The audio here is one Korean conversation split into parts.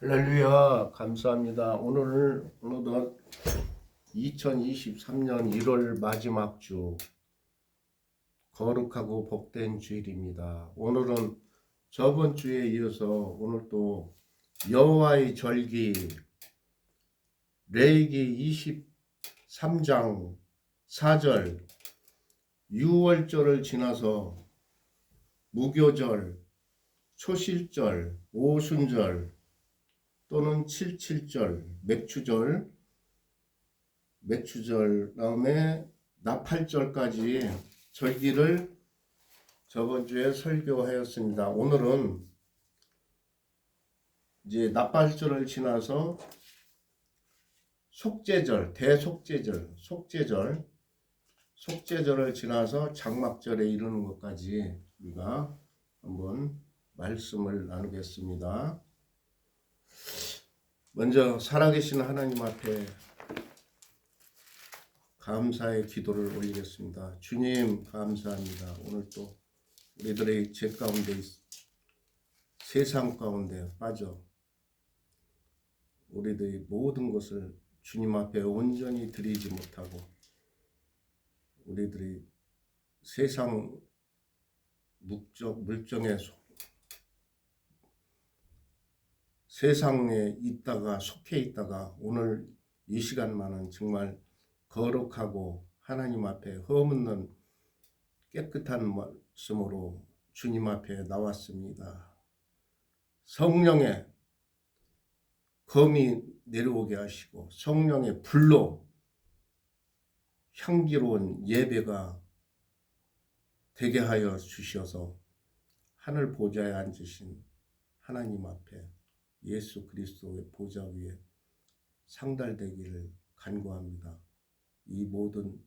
할렐루야, 감사합니다. 오늘은 2023년 1월 마지막 주, 거룩하고 복된 주일입니다. 오늘은 저번 주에 이어서 오늘 또 여호와의 절기, 레위기 23장 4절, 유월절을 지나서 무교절, 초실절, 오순절, 또는 칠칠절, 맥추절, 다음에 나팔절까지 절기를 저번 주에 설교하였습니다. 오늘은 이제 나팔절을 지나서 속죄절, 속죄절을 지나서 장막절에 이르는 것까지 우리가 한번 말씀을 나누겠습니다. 먼저 살아계신 하나님 앞에 감사의 기도를 올리겠습니다. 주님 감사합니다. 오늘 또 우리들의 죄 가운데 세상 가운데 빠져 우리들의 모든 것을 주님 앞에 온전히 드리지 못하고 우리들이 세상 물정에 세상에 속해 있다가 오늘 이 시간만은 정말 거룩하고 하나님 앞에 흠없는 깨끗한 말씀으로 주님 앞에 나왔습니다. 성령의 검이 내려오게 하시고 성령의 불로 향기로운 예배가 되게 하여 주셔서 하늘 보좌에 앉으신 하나님 앞에 예수 그리스도의 보좌 위에 상달되기를 간구합니다. 이 모든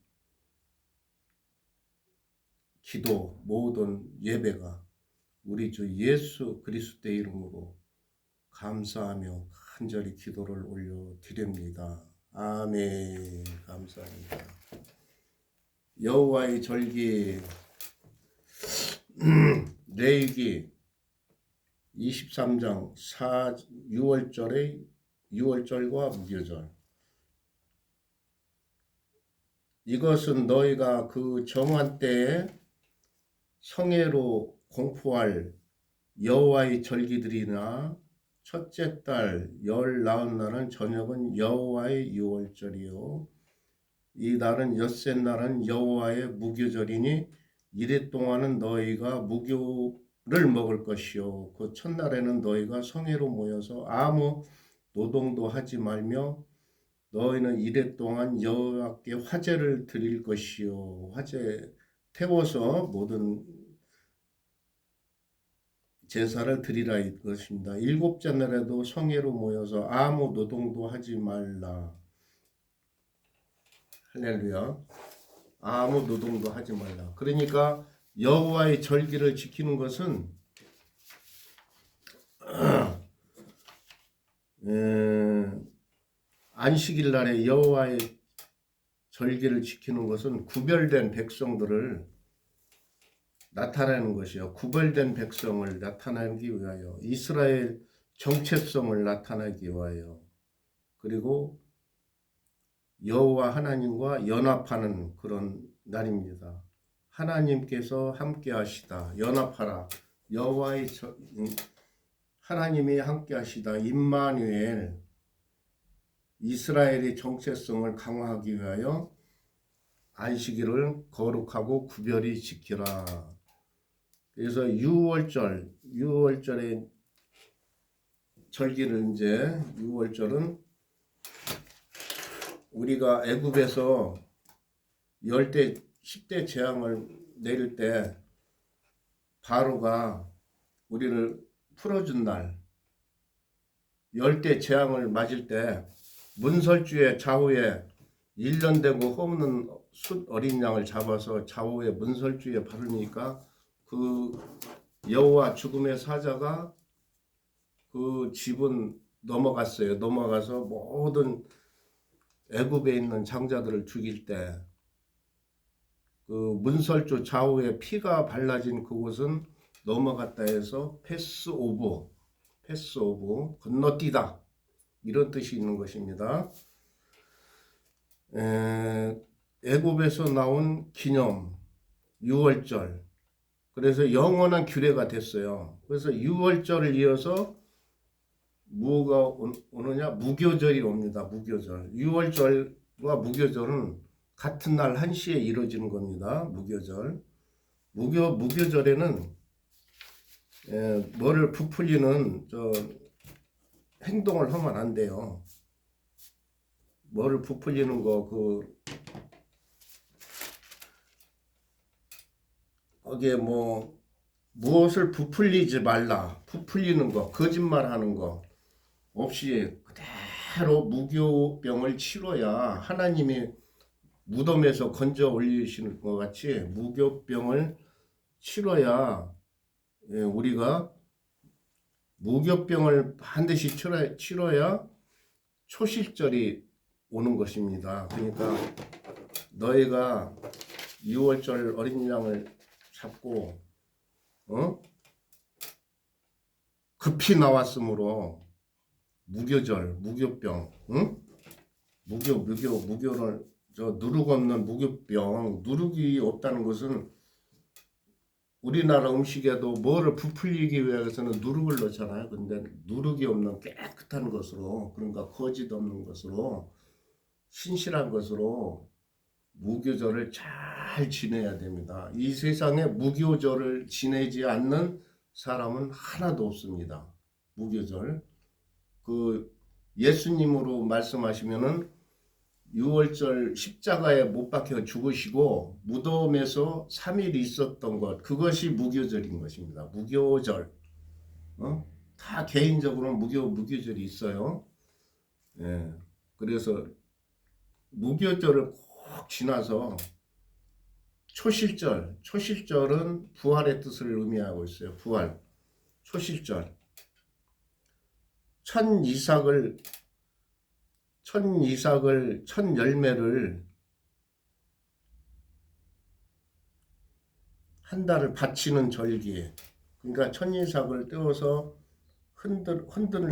기도, 모든 예배가 우리 주 예수 그리스도의 이름으로 감사하며 간절히 기도를 올려드립니다. 아멘. 감사합니다. 여호와의 절기 레위기 23장 6월절과 무교절. 이것은 너희가 그 정한 때에 성회로 공포할 여호와의 절기들이나 첫째 달 열 나흔 날은 저녁은 여호와의 유월절이요 이 날은 엿새 날은 여호와의 무교절이니 이래 동안은 너희가 무교를 먹을 것이요 그 첫날에는 너희가 성회로 모여서 아무 노동도 하지 말며 너희는 이래 동안 여호와께 화제를 드릴 것이요 화제 태워서 모든 제사를 드리라 이것입니다. 일곱째 날에도 성회로 모여서 아무 노동도 하지 말라. 할렐루야. 아무 노동도 하지 말라. 그러니까 여호와의 절기를 지키는 것은 안식일 날에 여호와의 절기를 지키는 것은 구별된 백성들을 나타내는 것이요. 구별된 백성을 나타내기 위하여 이스라엘 정체성을 나타내기 위하여 그리고 여호와 하나님과 연합하는 그런 날입니다. 하나님께서 함께 하시다. 연합하라. 여호와의 하나님이 함께 하시다. 임마누엘 이스라엘의 정체성을 강화하기 위하여 안식일을 거룩하고 구별히 지키라. 그래서 유월절의 절기를 이제 유월절은 우리가 애굽에서 10대 재앙을 내릴 때 바로가 우리를 풀어준 날 10대 재앙을 맞을 때 문설주의 좌우에 1년 되고 흠없는 숫 어린 양을 잡아서 좌우에 문설주에 바르니까 그 여호와 죽음의 사자가 그 집은 넘어갔어요. 넘어가서 모든 애굽에 있는 장자들을 죽일 때 그 문설주 좌우에 피가 발라진 그곳은 넘어갔다 해서 패스 오브 패스 오브, 건너뛰다 이런 뜻이 있는 것입니다. 애굽에서 나온 기념, 유월절. 그래서 영원한 규례가 됐어요. 그래서 유월절을 이어서 뭐가 오느냐? 무교절이 옵니다. 무교절. 유월절과 무교절은 같은 날 1시에 이루어지는 겁니다. 무교절. 무교절에는 뭐를 부풀리는 행동을 하면 안 돼요. 뭐를 부풀리는 거, 거기에 무엇을 부풀리지 말라. 부풀리는 거, 거짓말하는 거 없이 그대로 무교병을 치러야 하나님이 무덤에서 건져 올리시는 것 같이 무교병을 치러야 우리가 무교병을 반드시 치러야 초실절이 오는 것입니다. 그러니까 너희가 6월절 어린 양을 잡고 급히 나왔으므로 무교절, 무교병, 무교를 누룩 없는 무교병, 누룩이 없다는 것은 우리나라 음식에도 뭐를 부풀리기 위해서는 누룩을 넣잖아요. 근데 누룩이 없는 깨끗한 것으로, 그러니까 거짓 없는 것으로, 신실한 것으로 무교절을 잘 지내야 됩니다. 이 세상에 무교절을 지내지 않는 사람은 하나도 없습니다. 무교절. 예수님으로 말씀하시면은 6월절 십자가에 못 박혀 죽으시고 무덤에서 3일 있었던 것, 그것이 무교절인 것입니다. 무교절. 다 개인적으로 무교절이 있어요. 예. 그래서 무교절을 꼭 지나서 초실절은 부활의 뜻을 의미하고 있어요. 부활. 초실절. 천 이삭을 천 열매를 한 달을 바치는 절기. 그러니까 천 이삭을 떼어서 흔들다는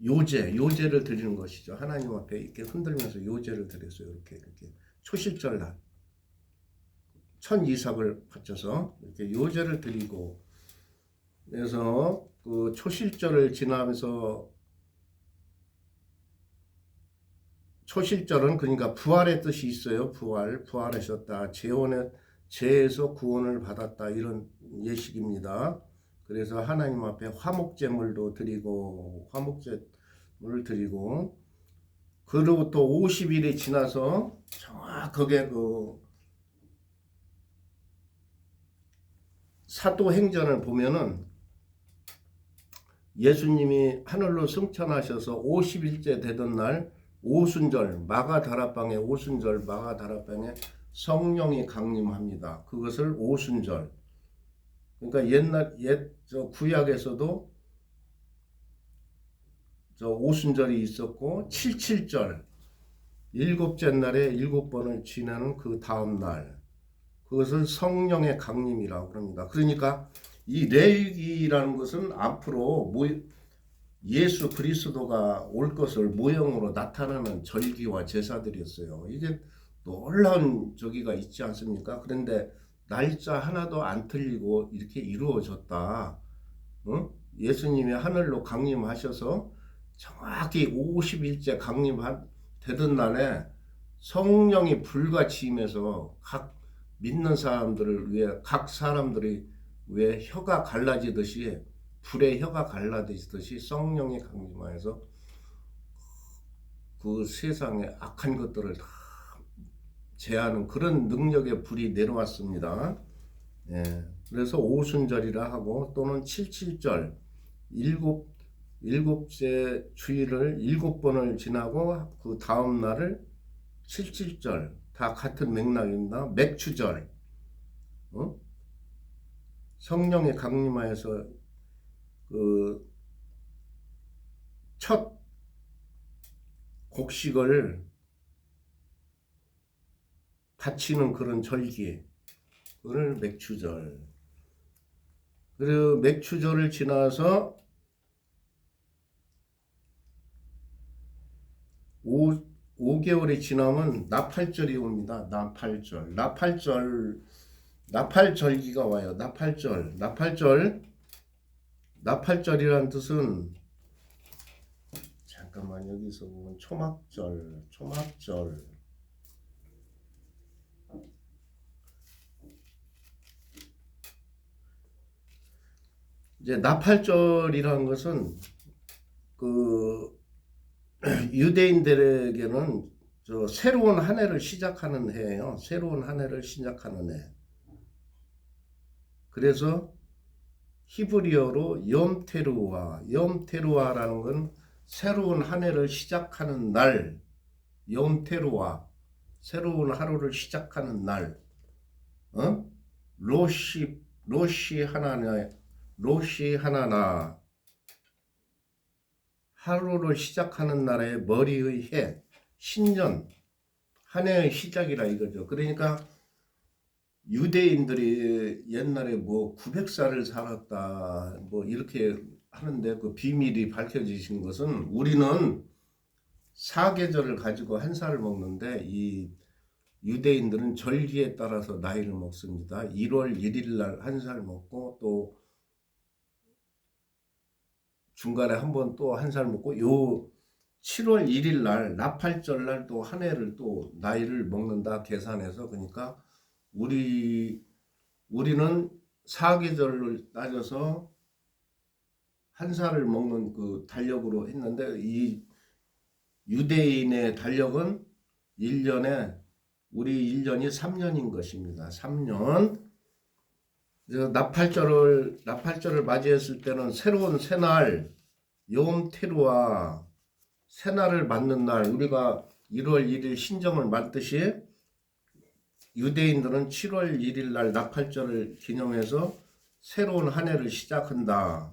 요제를 드리는 것이죠. 하나님 앞에 이렇게 흔들면서 요제를 드렸어요. 이렇게 초실절 날 천 이삭을 바쳐서 이렇게 요제를 드리고, 그래서 그 초실절을 지나면서, 초실절은 그러니까 부활의 뜻이 있어요. 부활하셨다. 죄에서 구원을 받았다. 이런 예식입니다. 그래서 하나님 앞에 화목제물도 드리고, 그리고 또 50일이 지나서 정확하게 사도행전을 보면은 예수님이 하늘로 승천하셔서 50일째 되던 날 오순절, 마가다락방에 성령이 강림합니다. 그것을 오순절. 그러니까 구약에서도 오순절이 있었고, 칠칠절, 일곱째 날에 7번을 지나는 그 다음 날, 그것을 성령의 강림이라고 합니다. 그러니까 이 레위기라는 것은 앞으로 예수 그리스도가 올 것을 모형으로 나타나는 절기와 제사들이었어요. 이게 놀라운 저기가 있지 않습니까? 그런데 날짜 하나도 안 틀리고 이렇게 이루어졌다. 예수님이 하늘로 강림하셔서 정확히 50일째 되던 날에 성령이 불같이 임해서 각 믿는 사람들을 위해, 각 사람들이 왜 혀가 갈라지듯이, 불의 혀가 갈라지듯이 성령이 강림하여서 그 세상의 악한 것들을 다 제하는 그런 능력의 불이 내려왔습니다. 예, 그래서 오순절이라 하고, 또는 칠칠절, 일곱째 주일을 7번을 지나고 그 다음 날을 칠칠절, 다 같은 맥락입니다. 맥추절, 성령의 강림하여서 첫 곡식을 바치는 그런 절기, 그걸 맥추절. 그리고 맥추절을 지나서 5개월이 지나면 나팔절이 옵니다. 나팔절기가 와요. 나팔절이란 뜻은, 잠깐만, 여기서 보면 초막절. 이제 나팔절이라는 것은 그 유대인들에게는 새로운 한 해를 시작하는 해예요. 새로운 한 해를 시작하는 해. 그래서 히브리어로 염테루아라는 건 새로운 한 해를 시작하는 날, 염테루아, 새로운 하루를 시작하는 날, 로시 하나나, 하루를 시작하는 날의 머리의 해, 신년, 한 해의 시작이라 이거죠. 그러니까 유대인들이 옛날에 뭐 900살을 살았다 뭐 이렇게 하는데, 그 비밀이 밝혀지신 것은, 우리는 사계절을 가지고 한 살을 먹는데 이 유대인들은 절기에 따라서 나이를 먹습니다. 1월 1일 날 한 살 먹고, 또 중간에 한 번 또 한 살 먹고, 요 7월 1일 날 나팔절 날 또 한 해를 또 나이를 먹는다 계산해서. 그러니까 우리는 사계절을 따져서 한 살을 먹는 그 달력으로 했는데, 이 유대인의 달력은 1년에, 우리 1년이 3년인 것입니다. 3년. 나팔절을 맞이했을 때는 새로운 새날, 욤테루아, 새날을 맞는 날, 우리가 1월 1일 신정을 맞듯이 유대인들은 7월 1일 날 나팔절을 기념해서 새로운 한 해를 시작한다.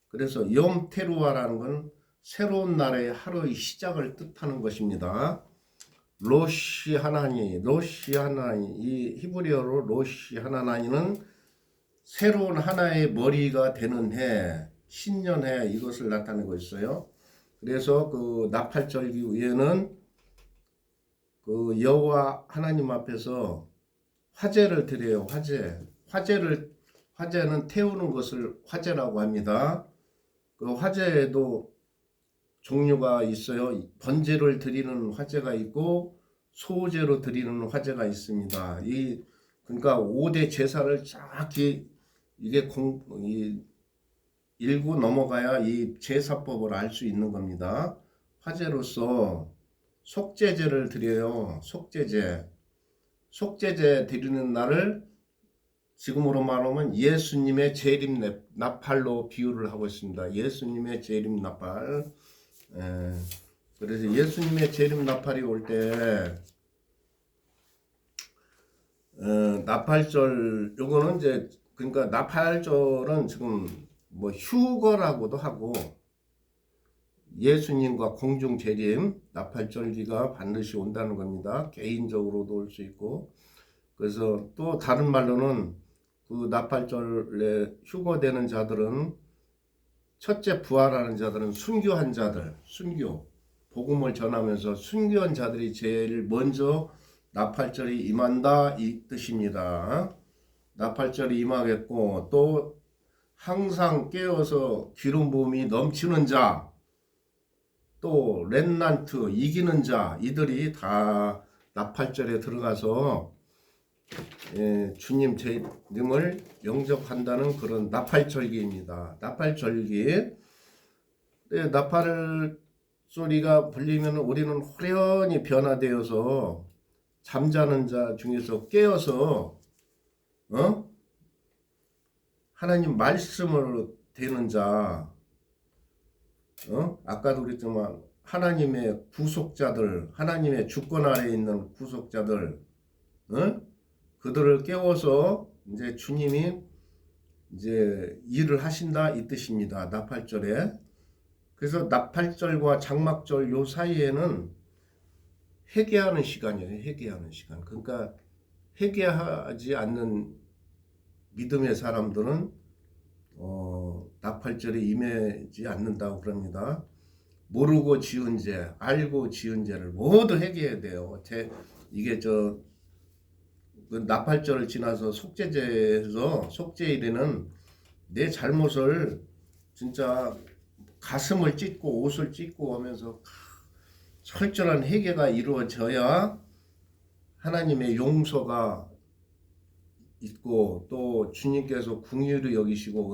그래서 염테루아라는 건 새로운 날의 하루의 시작을 뜻하는 것입니다. 로시 하나니, 이 히브리어로 로시 하나니는 새로운 하나의 머리가 되는 해, 신년해, 이것을 나타내고 있어요. 그래서 그 나팔절기 위에는 그 여호와 하나님 앞에서 화제를 드려요. 화제는 태우는 것을 화제라고 합니다. 그 화제에도 종류가 있어요. 번제를 드리는 화제가 있고 소제로 드리는 화제가 있습니다. 그러니까 5대 제사를 정확히 이게 읽고 넘어가야 이 제사법을 알 수 있는 겁니다. 화제로서 속죄제를 드려요. 속죄제 드리는 날을 지금으로 말하면 예수님의 재림 나팔로 비유를 하고 있습니다. 예수님의 재림 나팔. 그래서 예수님의 재림 나팔이 올 때, 나팔절, 요거는 이제, 그러니까 나팔절은 지금 뭐 휴거라고도 하고, 예수님과 공중 재림, 나팔절기가 반드시 온다는 겁니다. 개인적으로도 올 수 있고. 그래서 또 다른 말로는 그 나팔절에 휴거되는 자들은, 첫째 부활하는 자들은 순교한 자들, 복음을 전하면서 순교한 자들이 제일 먼저 나팔절이 임한다, 이 뜻입니다. 나팔절이 임하겠고, 또 항상 깨어서 기름 부음이 넘치는 자, 또 렘난트, 이기는 자, 이들이 다 나팔절에 들어가서 주님 재림을 영접한다는 그런 나팔절기입니다. 나팔절기. 나팔 소리가 불리면 우리는 호련히 변화되어서 잠자는 자 중에서 깨어서 하나님 말씀으로 되는 자, 아까도 그랬지만 하나님의 구속자들, 하나님의 주권 아래에 있는 구속자들, 그들을 깨워서 이제 주님이 이제 일을 하신다, 이 뜻입니다. 나팔절에. 그래서 나팔절과 장막절 요 사이에는 회개하는 시간이에요. 회개하는 시간. 그러니까 회개하지 않는 믿음의 사람들은 나팔절에 임하지 않는다고 그럽니다. 모르고 지은 죄, 알고 지은 죄를 모두 회개해야 돼요. 이게 그 나팔절을 지나서 속죄제에서 속죄일에는 내 잘못을 진짜 가슴을 찢고 옷을 찢고 하면서 철저한 회개가 이루어져야 하나님의 용서가 있고 또 주님께서 긍휼히 여기시고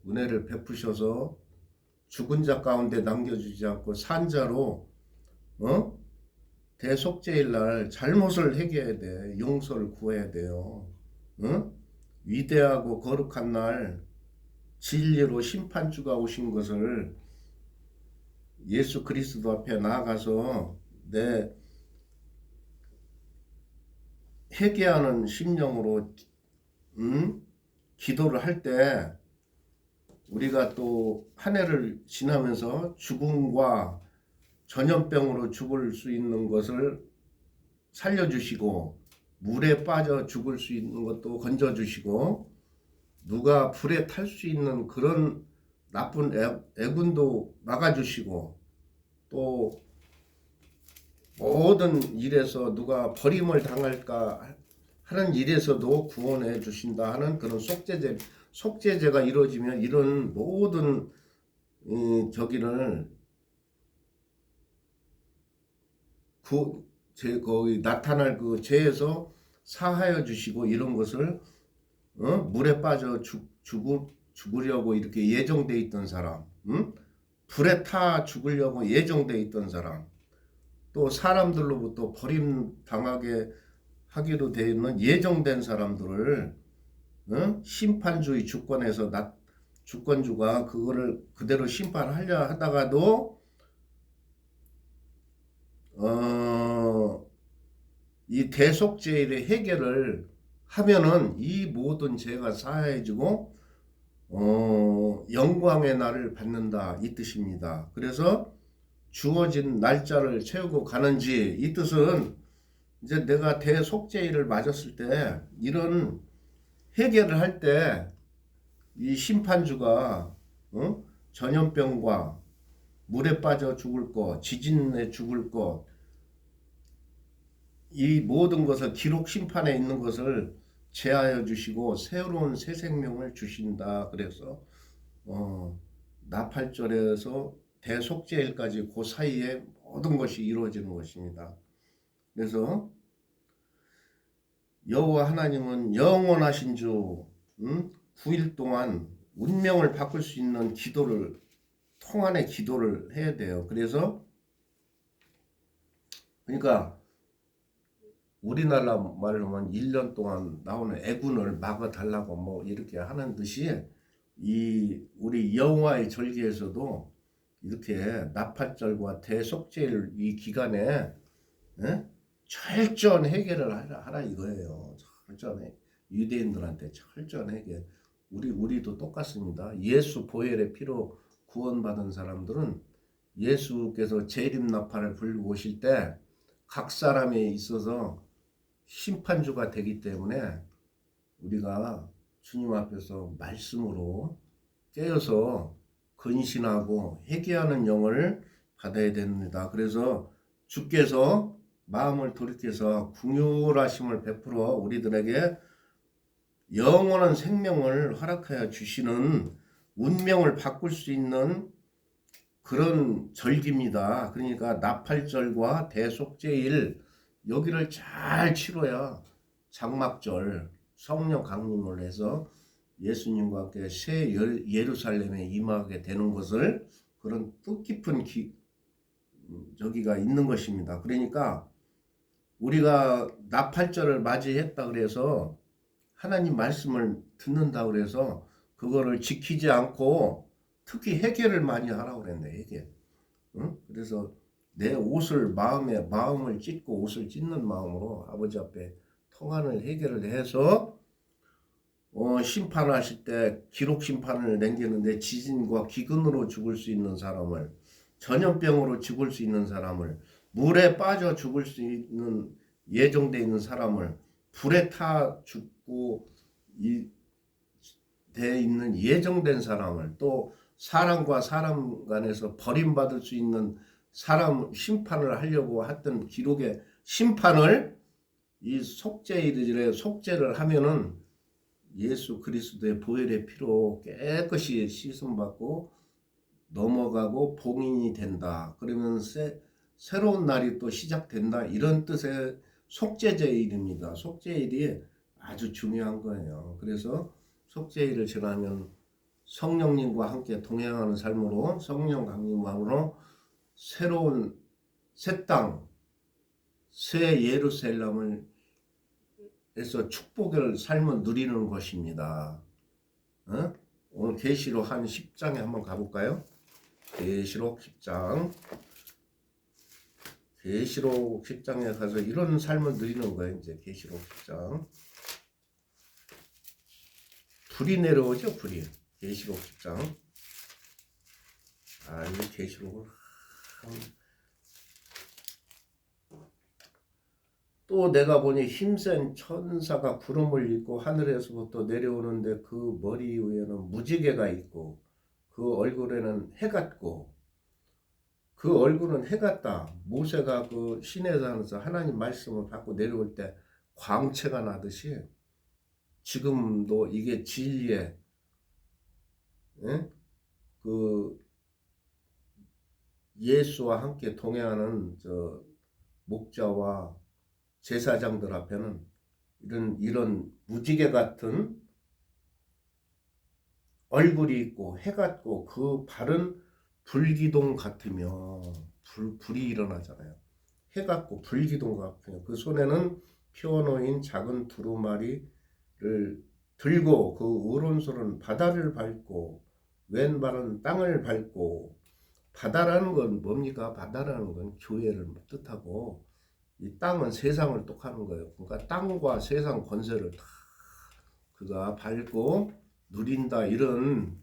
은혜를 베푸셔서 죽은 자 가운데 남겨주지 않고 산 자로 대속죄일 날 잘못을 회개해야 돼. 용서를 구해야 돼요. 위대하고 거룩한 날 진리로 심판주가 오신 것을 예수 그리스도 앞에 나아가서 내 회개하는 심령으로 기도를 할 때 우리가 또 한 해를 지나면서 죽음과 전염병으로 죽을 수 있는 것을 살려주시고 물에 빠져 죽을 수 있는 것도 건져주시고 누가 불에 탈 수 있는 그런 나쁜 애군도 막아주시고 또 모든 일에서 누가 버림을 당할까 하는 일에서도 구원해 주신다 하는 그런 속죄제가 이루어지면 이런 모든 거기 나타날 그 죄에서 사하여 주시고 이런 것을 물에 빠져 죽으려고 이렇게 예정돼 있던 사람, 불에 타 죽으려고 예정돼 있던 사람, 또 사람들로부터 버림당하게 하기로 되어 있는 예정된 사람들을 심판주의 주권에서 주권주가 그거를 그대로 심판하려 하다가도 이 대속죄일의 해결을 하면은 이 모든 죄가 사해지고 영광의 날을 받는다 이 뜻입니다. 그래서 주어진 날짜를 채우고 가는지 이 뜻은 이제 내가 대속죄일을 맞았을 때 이런 해결을 할 때 이 심판주가 전염병과 물에 빠져 죽을 것, 지진에 죽을 것, 이 모든 것을 기록 심판에 있는 것을 제하여 주시고 새로운 새 생명을 주신다. 그래서 나팔절에서 대속죄일까지 그 사이에 모든 것이 이루어지는 것입니다. 그래서 여호와 하나님은 영원하신 주 9일 동안 운명을 바꿀 수 있는 통안의 기도를 해야 돼요. 그러니까 우리나라 말로 하면 1년 동안 나오는 애군을 막아달라고 뭐 이렇게 하는 듯이 우리 여호와의 절기에서도 이렇게 나팔절과 대속죄일 이 기간에 철저한 해결을 하라 이거예요. 철저한 유대인들한테 철저한 해결. 우리도 똑같습니다. 예수 보혈의 피로 구원받은 사람들은 예수께서 재림나팔을 불고 오실 때 각 사람에 있어서 심판주가 되기 때문에 우리가 주님 앞에서 말씀으로 깨어서 근신하고 회개하는 영을 받아야 됩니다. 그래서 주께서 마음을 돌이켜서 긍휼하심을 베풀어 우리들에게 영원한 생명을 허락하여 주시는 운명을 바꿀 수 있는 그런 절기입니다. 그러니까 나팔절과 대속죄일 여기를 잘 치러야 장막절 성령 강림을 해서 예수님과 함께 새 예루살렘에 임하게 되는 것을 그런 뜻깊은 저기가 있는 것입니다. 그러니까 우리가 나팔절을 맞이했다 그래서 하나님 말씀을 듣는다 그래서 그거를 지키지 않고 특히 회개를 많이 하라고 그랬네. 회개. 그래서 내 마음을 찢고 옷을 찢는 마음으로 아버지 앞에 통안을 해결을 해서 심판하실 때 기록 심판을 남기는데 지진과 기근으로 죽을 수 있는 사람을 전염병으로 죽을 수 있는 사람을 물에 빠져 죽을 수 있는 예정돼 있는 사람을 불에 타 죽고 돼 있는 예정된 사람을 또 사람과 사람 간에서 버림받을 수 있는 사람 심판을 하려고 했던 기록의 심판을 이 속죄일에 속죄를 하면은 예수 그리스도의 보혈의 피로 깨끗이 씻음받고 넘어가고 봉인이 된다. 그러면 새로운 날이 또 시작된다. 이런 뜻의 속죄제일입니다. 속죄일이 아주 중요한 거예요. 그래서 속죄일을 지나면 성령님과 함께 동행하는 삶으로 성령 강림함으로 새로운 새 땅, 새 예루살렘을 에서 축복의 삶을 누리는 것입니다. 어? 오늘 계시록 한 10장에 한번 가볼까요? 계시록 10장. 계시록 10장에 가서 이런 삶을 누리는 거예요. 이제 계시록 10장. 불이 내려오죠, 불이. 계시록 10장. 이 계시록을 또 내가 보니 힘센 천사가 구름을 입고 하늘에서부터 내려오는데 그 머리 위에는 무지개가 있고 그 얼굴에는 해 같고 그 얼굴은 해 같다. 모세가 그 시내산에서 하나님 말씀을 받고 내려올 때 광채가 나듯이 지금도 이게 진리의 그 예수와 함께 동행하는 저 목자와 제사장들 앞에는 이런 무지개 같은 얼굴이 있고 해 같고 그 발은 불기둥 같으며 불이 일어나잖아요. 해 같고 불기둥 같으며 그 손에는 피워놓인 작은 두루마리를 들고 그 오른손은 바다를 밟고 왼발은 땅을 밟고 바다라는 건 뭡니까? 바다라는 건 교회를 뜻하고 이 땅은 세상을 뜻하는 거예요. 그러니까 땅과 세상 권세를 다 그가 밟고 누린다 이런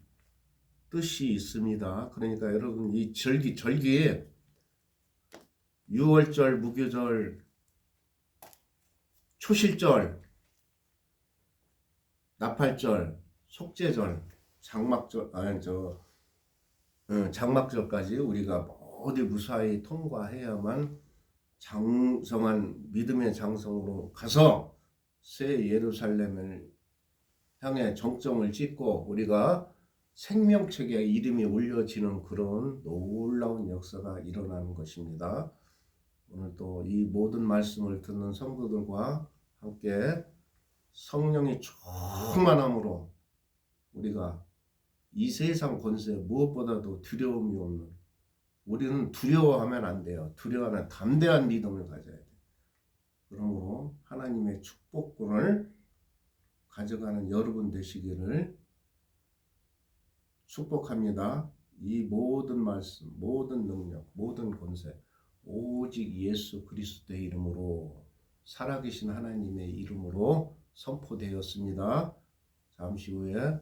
뜻이 있습니다. 그러니까 여러분 이 절기 6월절, 무교절, 초실절, 나팔절, 속죄절, 장막절 장막절까지 우리가 모두 무사히 통과해야만 장성한 믿음의 장성으로 가서 새 예루살렘을 향해 정점을 찍고 우리가 생명책에 이름이 올려지는 그런 놀라운 역사가 일어나는 것입니다. 오늘 또 이 모든 말씀을 듣는 성도들과 함께 성령이 충만함으로 우리가 이 세상 권세 무엇보다도 두려움이 없는 우리는 두려워하면 안 돼요. 두려워하는 담대한 믿음을 가져야 돼요. 그러므로 하나님의 축복권을 가져가는 여러분 되시기를 축복합니다. 이 모든 말씀, 모든 능력, 모든 권세 오직 예수 그리스도의 이름으로 살아계신 하나님의 이름으로 선포되었습니다. 잠시 후에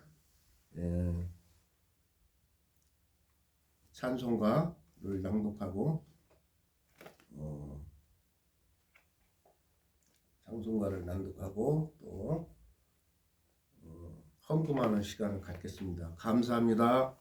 찬송가를 낭독하고 또 헌금하는 시간을 갖겠습니다. 감사합니다.